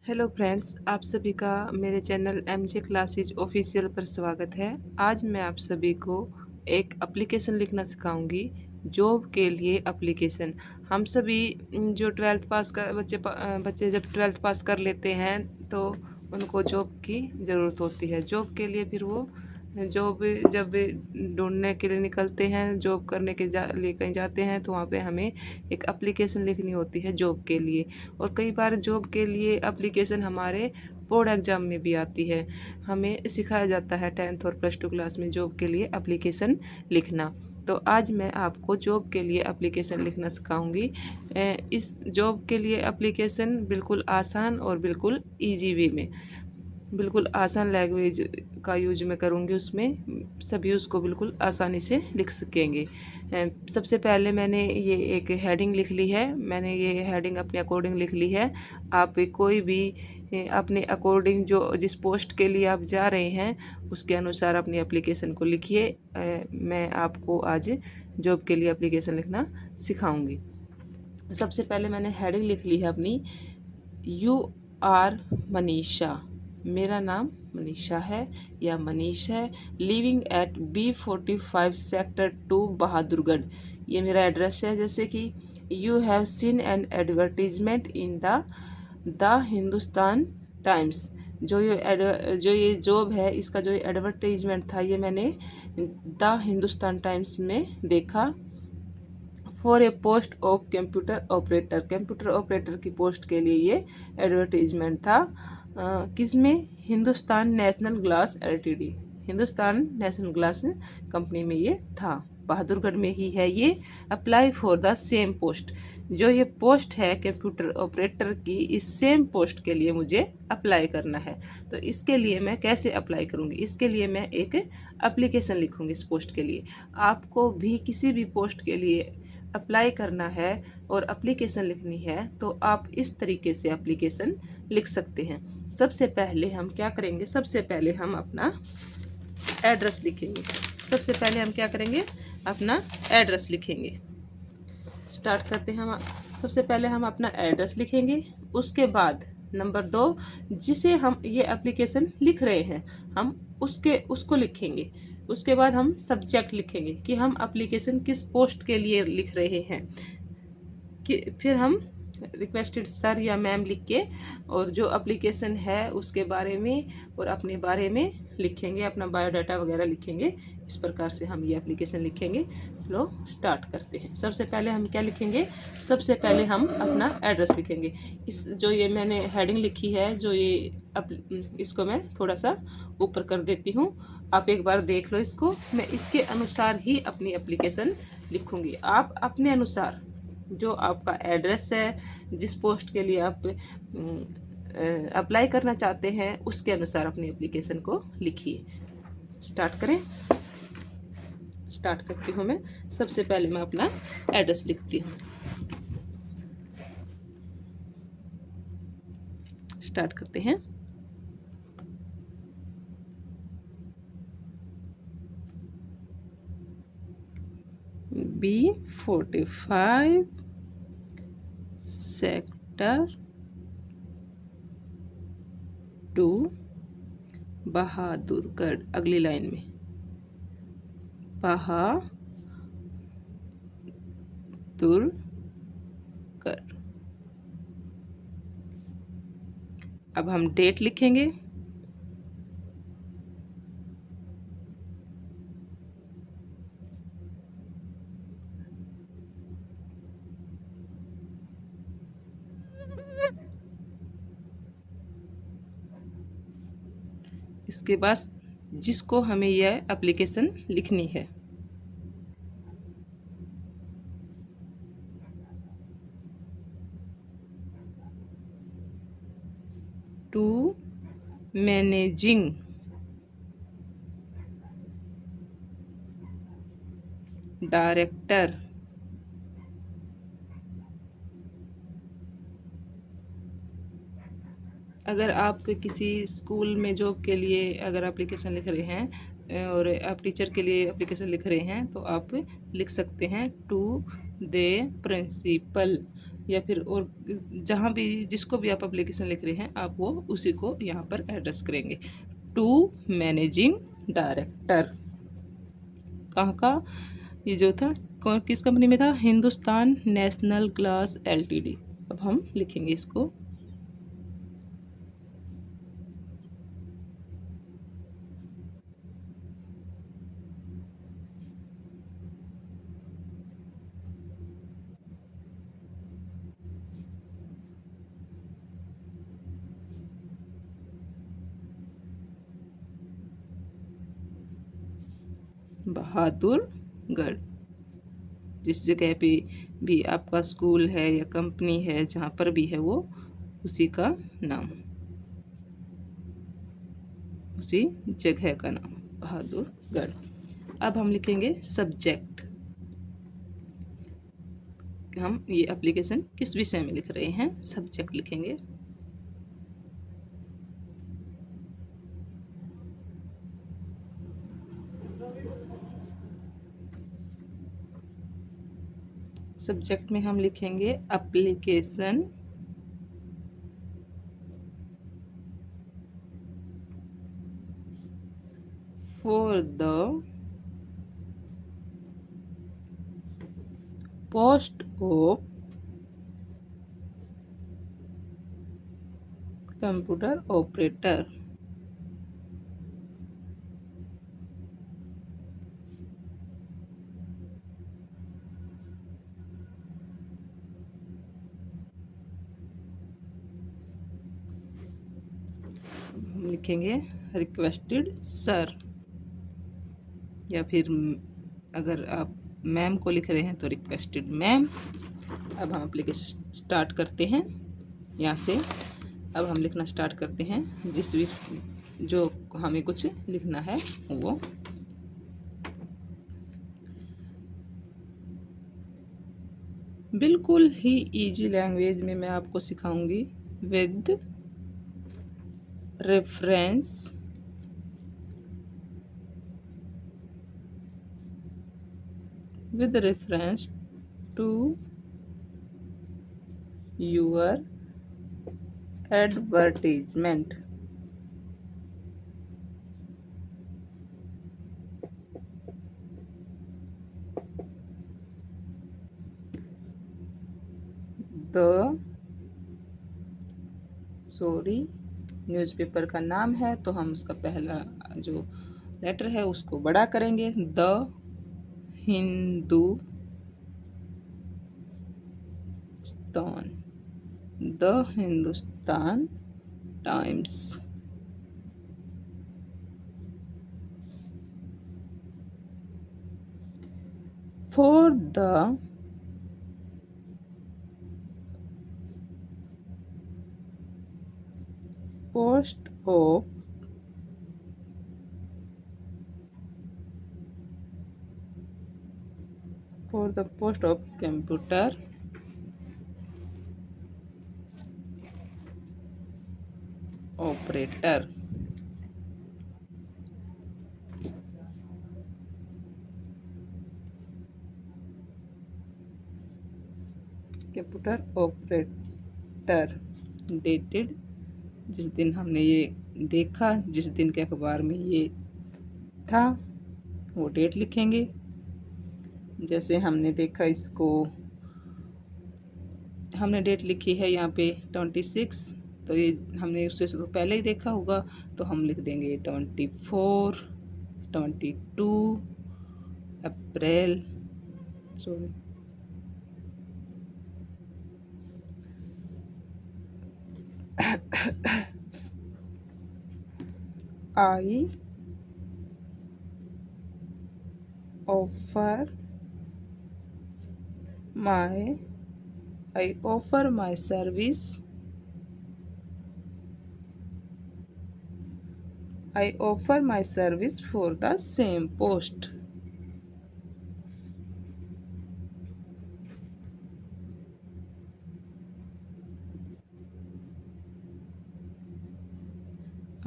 Hello friends, आप सभी का मेरे चैनल एमजे क्लासेज ऑफिशियल पर स्वागत है। आज मैं आप सभी को एक एप्लीकेशन लिखना सिखाऊंगी, जॉब के लिए एप्लीकेशन। हम सभी जो ट्वेल्थ पास कर बच्चे जब ट्वेल्थ पास कर लेते हैं तो उनको जॉब की ज़रूरत होती है। जॉब के लिए फिर वो जॉब जब ढूंढने के लिए निकलते हैं, जॉब करने के लिए कहीं जाते हैं तो वहाँ पे हमें एक एप्लीकेशन लिखनी होती है जॉब के लिए। और कई बार जॉब के लिए एप्लीकेशन हमारे बोर्ड एग्ज़ाम में भी आती है। हमें सिखाया जाता है 10th और +2 क्लास में जॉब के लिए एप्लीकेशन लिखना। तो आज मैं आपको जॉब के लिए एप्लीकेशन लिखना सिखाऊंगी। इस जॉब के लिए एप्लीकेशन बिल्कुल आसान और बिल्कुल इजी वे में, बिल्कुल आसान लैंग्वेज का यूज मैं करूँगी, उसमें सभी उसको बिल्कुल आसानी से लिख सकेंगे। सबसे पहले मैंने ये एक हेडिंग लिख ली है। मैंने ये हेडिंग अपने अकॉर्डिंग लिख ली है। आप कोई भी अपने अकॉर्डिंग जो जिस पोस्ट के लिए आप जा रहे हैं उसके अनुसार अपनी एप्लीकेशन को लिखिए। मैं आपको आज जॉब के लिए एप्लीकेशन लिखना सिखाऊंगी। सबसे पहले मैंने हेडिंग लिख ली है अपनी, यू आर मनीषा। मेरा नाम मनीषा है या मनीष है। Living at B45 sector 2 Bahadurgarh, ये मेरा एड्रेस है। जैसे कि you have seen an advertisement in the Hindustan times. जो ये जॉब है, इसका जो एडवर्टीजमेंट था ये मैंने द हिंदुस्तान टाइम्स में देखा। For a post of computer operator की पोस्ट के लिए ये एडवर्टीजमेंट था। किसमें? Hindustan National Glass LTD, Hindustan National glass company में ये था। बहादुरगढ़ में ही है ये। Apply for the same post, जो ये पोस्ट है कंप्यूटर ऑपरेटर की, इस सेम पोस्ट के लिए मुझे अप्लाई करना है। तो इसके लिए मैं कैसे अप्लाई करूँगी? इसके लिए मैं एक एप्लीकेशन लिखूँगी इस पोस्ट के लिए। आपको भी किसी भी पोस्ट के लिए अप्लाई करना है और एप्लीकेशन लिखनी है तो आप इस तरीके से एप्लीकेशन लिख सकते हैं। सबसे पहले हम क्या करेंगे? सबसे पहले हम अपना एड्रेस लिखेंगे। सबसे पहले हम क्या करेंगे? अपना एड्रेस लिखेंगे। स्टार्ट करते हैं हम। सबसे पहले हम अपना एड्रेस लिखेंगे। उसके बाद नंबर 2, जिसे हम ये एप्लीकेशन लिख रहे हैं हम उसको लिखेंगे। उसके बाद हम सब्जेक्ट लिखेंगे कि हम एप्लीकेशन किस पोस्ट के लिए लिख रहे हैं। कि फिर हम रिक्वेस्टेड सर या मैम लिख के और जो एप्लीकेशन है उसके बारे में और अपने बारे में लिखेंगे, अपना बायोडाटा वगैरह लिखेंगे। इस प्रकार से हम ये एप्लीकेशन लिखेंगे। चलो स्टार्ट करते हैं। सबसे पहले हम क्या लिखेंगे? सबसे पहले हम अपना एड्रेस लिखेंगे। इस जो ये मैंने हेडिंग लिखी है, जो ये इसको मैं थोड़ा सा ऊपर कर देती हूँ। आप एक बार देख लो इसको। मैं इसके अनुसार ही अपनी एप्लीकेशन लिखूँगी। आप अपने अनुसार जो आपका एड्रेस है, जिस पोस्ट के लिए आप अप्लाई करना चाहते हैं उसके अनुसार अपनी एप्लीकेशन को लिखिए। स्टार्ट करें। स्टार्ट करती हूँ मैं। सबसे पहले मैं अपना एड्रेस लिखती हूँ। स्टार्ट करते हैं। B45 sector 2 Bahadurgarh. अगली लाइन में बहादुरगढ़। अब हम डेट लिखेंगे। इसके बाद जिसको हमें यह एप्लीकेशन लिखनी है, टू मैनेजिंग डायरेक्टर अगर आप किसी स्कूल में जॉब के लिए अगर एप्लीकेशन लिख रहे हैं और आप टीचर के लिए एप्लीकेशन लिख रहे हैं तो आप लिख सकते हैं टू द प्रिंसिपल। या फिर और जहाँ भी जिसको भी आप एप्लीकेशन लिख रहे हैं आप वो उसी को यहाँ पर एड्रेस करेंगे। टू मैनेजिंग डायरेक्टर, कहाँ का, ये जो था किस कंपनी में था, हिंदुस्तान नेशनल ग्लास एलटीडी। अब हम लिखेंगे इसको। बहादुरगढ़, जिस जगह पे भी आपका स्कूल है या कंपनी है जहाँ पर भी है वो उसी का नाम, उसी जगह का नाम बहादुरगढ़। अब हम लिखेंगे सब्जेक्ट, हम ये एप्लीकेशन किस विषय में लिख रहे हैं, सब्जेक्ट लिखेंगे। सब्जेक्ट में हम लिखेंगे application for the post of computer operator. हम लिखेंगे रिक्वेस्टेड सर, या फिर अगर आप मैम को लिख रहे हैं तो रिक्वेस्टेड मैम। अब हम एप्लीकेशन स्टार्ट करते हैं यहाँ से। अब हम लिखना स्टार्ट करते हैं जिस विषय जो हमें कुछ लिखना है वो। बिल्कुल ही इजी लैंग्वेज में मैं आपको सिखाऊंगी with reference to your advertisement. The sorry newspaper का नाम है तो हम उसका पहला जो लेटर है उसको बड़ा करेंगे, the Hindustan, the Hindustan Times. For the post of computer operator. Computer operator dated, जिस दिन हमने ये देखा, जिस दिन के अखबार में ये था वो डेट लिखेंगे। जैसे हमने देखा इसको, हमने डेट लिखी है यहाँ पे 26, तो ये हमने उससे तो पहले ही देखा होगा तो हम लिख देंगे 24, 22 April, sorry I offer my service, I offer my service for the same post.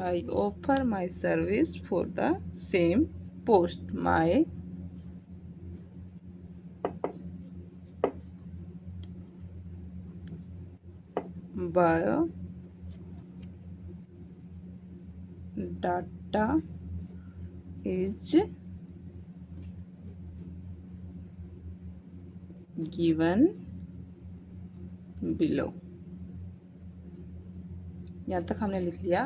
I offer my service for the same post. My bio data is given below। यहाँ तक हमने लिख लिया।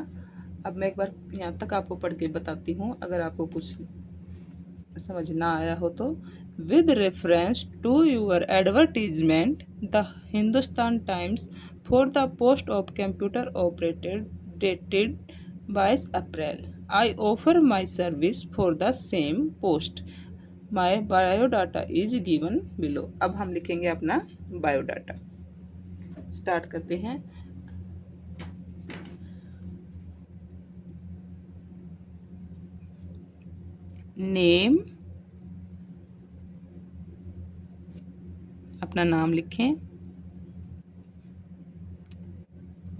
अब मैं एक बार यहाँ तक आपको पढ़ के बताती हूँ, अगर आपको कुछ समझ ना आया हो तो। With reference to your advertisement the Hindustan Times for the post of computer operated dated 22 April, I offer my service for the same post, my biodata is given below. अब हम लिखेंगे अपना बायोडाटा। स्टार्ट करते हैं। नेम, अपना नाम लिखें,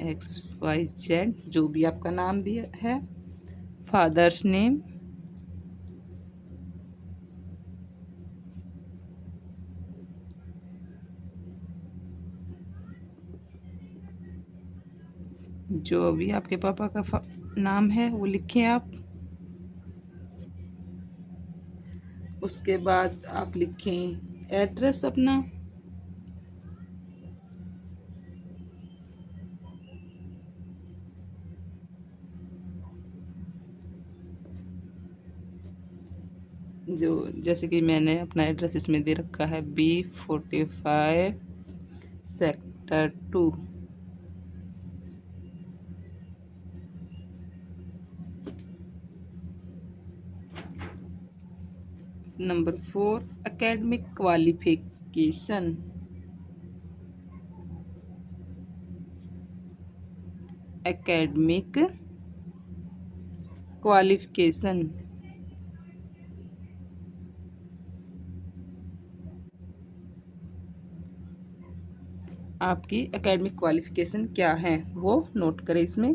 XYZ जो भी आपका नाम दिया है। फादर्स नेम, जो भी आपके पापा का नाम है वो लिखें आप। उसके बाद आप लिखें एड्रेस अपना, जो जैसे कि मैंने अपना एड्रेस इसमें दे रखा है B45 sector 2। Number 4 academic qualification, academic qualification. आपकी एकेडमिक क्वालिफिकेशन क्या है वो नोट करें इसमें।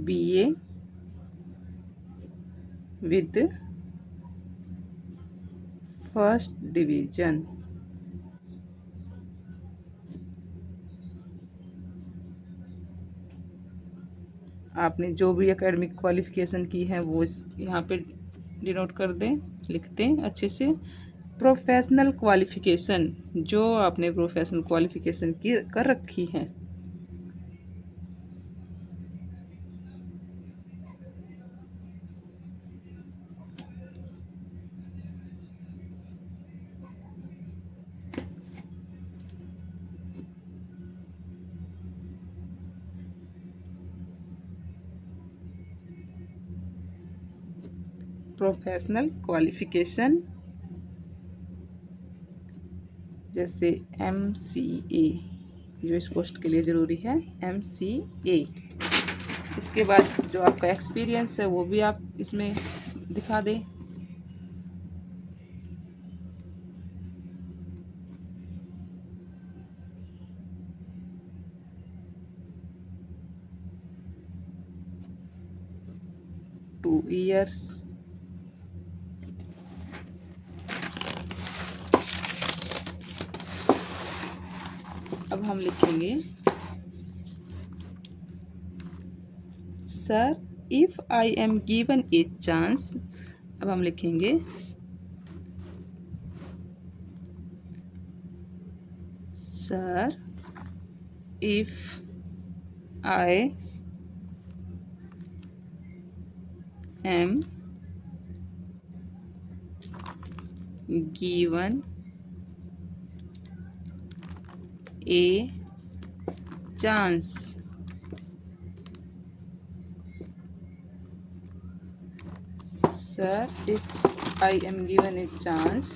BA with first division. आपने जो भी एकेडमिक क्वालिफिकेशन की है वो इस यहाँ पे डिनोट कर दें, लिख दें अच्छे से। प्रोफेशनल क्वालिफिकेशन, जो आपने प्रोफेशनल क्वालिफिकेशन की कर रखी है। प्रोफेशनल क्वालिफिकेशन जैसे MCA, जो इस पोस्ट के लिए ज़रूरी है, MCA। इसके बाद जो आपका एक्सपीरियंस है वो भी आप इसमें दिखा दें। Two years. अब हम लिखेंगे sir if I am given a chance. अब हम लिखेंगे sir if I am given a chance, sir if I am given a chance.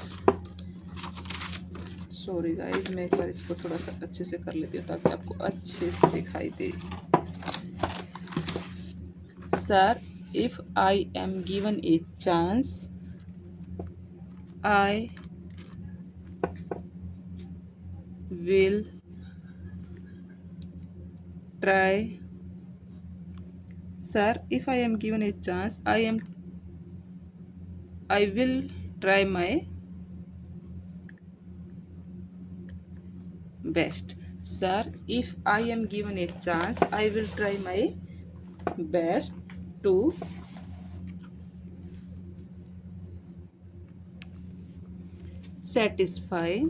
Sorry guys, मैं एक बार इसको थोड़ा सा अच्छे से कर लेती हूँ ताकि आपको अच्छे से दिखाई दे। Sir if I am given a chance I will try। Sir, if I am given a chance, I will try my best। Sir, if I am given a chance, I will try my best to satisfy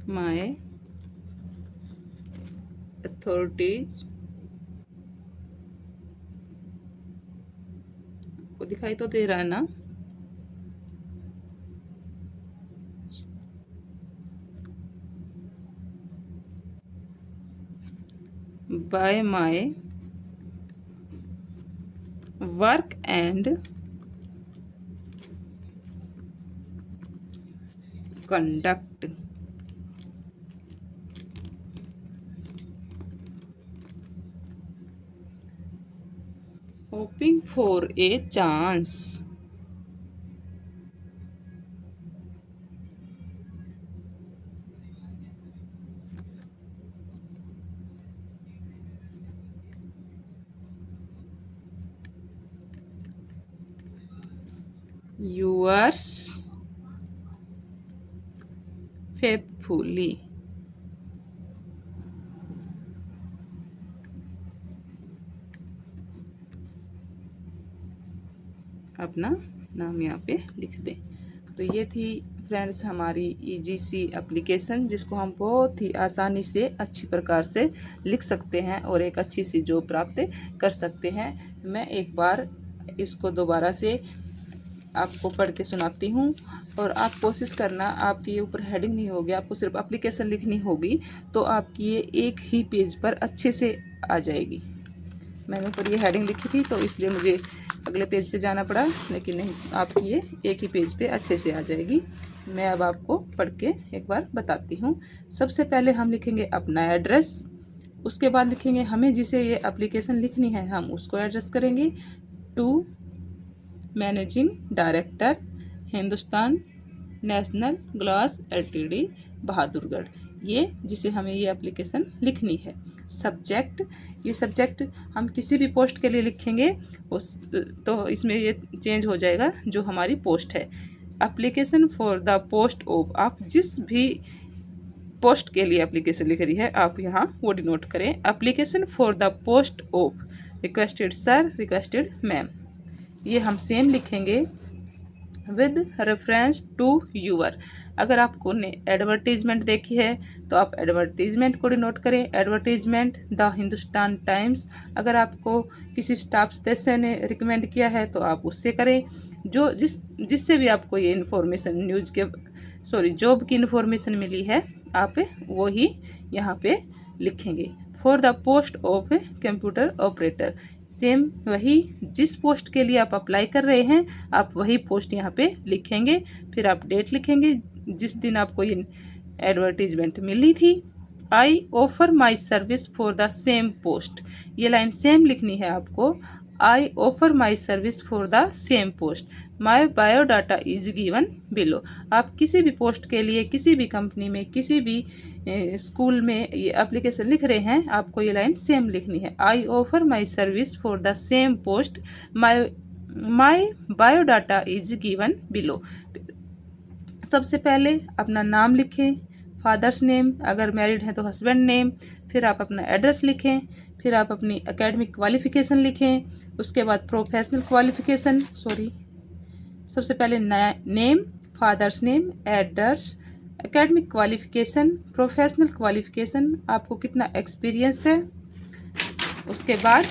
my authorities। को दिखाई तो दे रहा है ना? By my work and conduct, hoping for a chance। Yours faithfully। अपना नाम यहाँ पे लिख दें। तो ये थी फ्रेंड्स हमारी इजी सी एप्लीकेशन, जिसको हम बहुत ही आसानी से अच्छी प्रकार से लिख सकते हैं और एक अच्छी सी जॉब प्राप्त कर सकते हैं। मैं एक बार इसको दोबारा से आपको पढ़ के सुनाती हूँ और आप कोशिश करना, आपके ऊपर हेडिंग नहीं होगी, आपको सिर्फ एप्लीकेशन लिखनी होगी तो आपकी ये एक ही पेज पर अच्छे से आ जाएगी। मैंने ऊपर ये हेडिंग लिखी थी तो इसलिए मुझे अगले पेज पे जाना पड़ा, लेकिन नहीं, आपकी ये एक ही पेज पे अच्छे से आ जाएगी। मैं अब आपको पढ़ के एक बार बताती हूँ। सबसे पहले हम लिखेंगे अपना एड्रेस, उसके बाद लिखेंगे हमें जिसे ये एप्लीकेशन लिखनी है हम उसको एड्रेस करेंगे। To managing director Hindustan National Glass LTD Bahadurgarh, ये जिसे हमें ये एप्लीकेशन लिखनी है। सब्जेक्ट, ये सब्जेक्ट हम किसी भी पोस्ट के लिए लिखेंगे उस तो इसमें ये चेंज हो जाएगा जो हमारी पोस्ट है। Application for the post of, आप जिस भी पोस्ट के लिए एप्लीकेशन लिख रही है आप यहाँ वो डिनोट करें। Application for the post of requested sir, requested ma'am, ये हम सेम लिखेंगे विद रेफरेंस टू यूअर। अगर आपको ने एडवर्टीजमेंट देखी है तो आप एडवर्टीजमेंट को डिनोट करें, एडवर्टीजमेंट द हिंदुस्तान टाइम्स। अगर आपको किसी स्टाफ सदस्य ने रिकमेंड किया है तो आप उससे करें। जो जिससे भी आपको ये इन्फॉर्मेशन न्यूज़ के जॉब की इन्फॉर्मेशन मिली है आप वो ही यहाँ पे लिखेंगे। For the post of computer operator, same वही जिस पोस्ट के लिए आप अप्लाई कर रहे हैं आप वही पोस्ट यहाँ पे लिखेंगे। फिर आप डेट लिखेंगे जिस दिन आपको ये एडवर्टीजमेंट मिली थी। आई offer my service for the same post, ये लाइन सेम लिखनी है आपको। आई offer my service for the same post, my biodata is given below. आप किसी भी पोस्ट के लिए किसी भी कंपनी में किसी भी स्कूल में ये एप्लीकेशन लिख रहे हैं आपको ये लाइन सेम लिखनी है। आई offer my service for the same post, my biodata is given below. सबसे पहले अपना नाम लिखें, फादर्स नेम, अगर मैरिड हैं तो हस्बैंड नेम। फिर आप अपना एड्रेस लिखें, फिर आप अपनी एकेडमिक क्वालिफ़िकेशन लिखें, उसके बाद प्रोफेशनल क्वालिफ़िकेशन सबसे पहले name, father's name, address, academic qualification, professional qualification, आपको कितना एक्सपीरियंस है। उसके बाद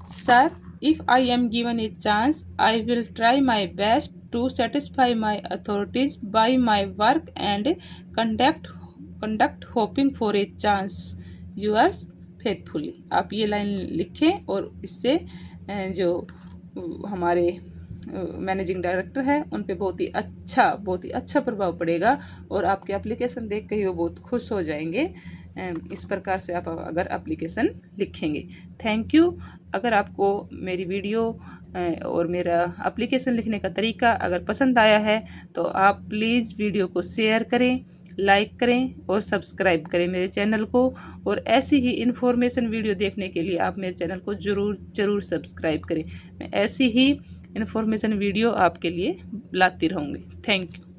sir, if I am given a chance, I will try my best to satisfy my authorities by my work and conduct hoping for a chance, yours faithfully। आप ये line लिखें और इससे जो हमारे मैनेजिंग डायरेक्टर है उन पे बहुत ही अच्छा प्रभाव पड़ेगा और आपके एप्लीकेशन देख के ही वो बहुत खुश हो जाएंगे। इस प्रकार से आप अगर एप्लीकेशन लिखेंगे। Thank you. अगर आपको मेरी वीडियो और मेरा एप्लीकेशन लिखने का तरीका अगर पसंद आया है तो आप प्लीज़ वीडियो को शेयर करें, लाइक करें और सब्सक्राइब करें मेरे चैनल को। और ऐसी ही इन्फॉर्मेशन वीडियो देखने के लिए आप मेरे चैनल को ज़रूर सब्सक्राइब करें। मैं ऐसी ही इन्फॉर्मेशन वीडियो आपके लिए लाती रहूँगी। Thank you.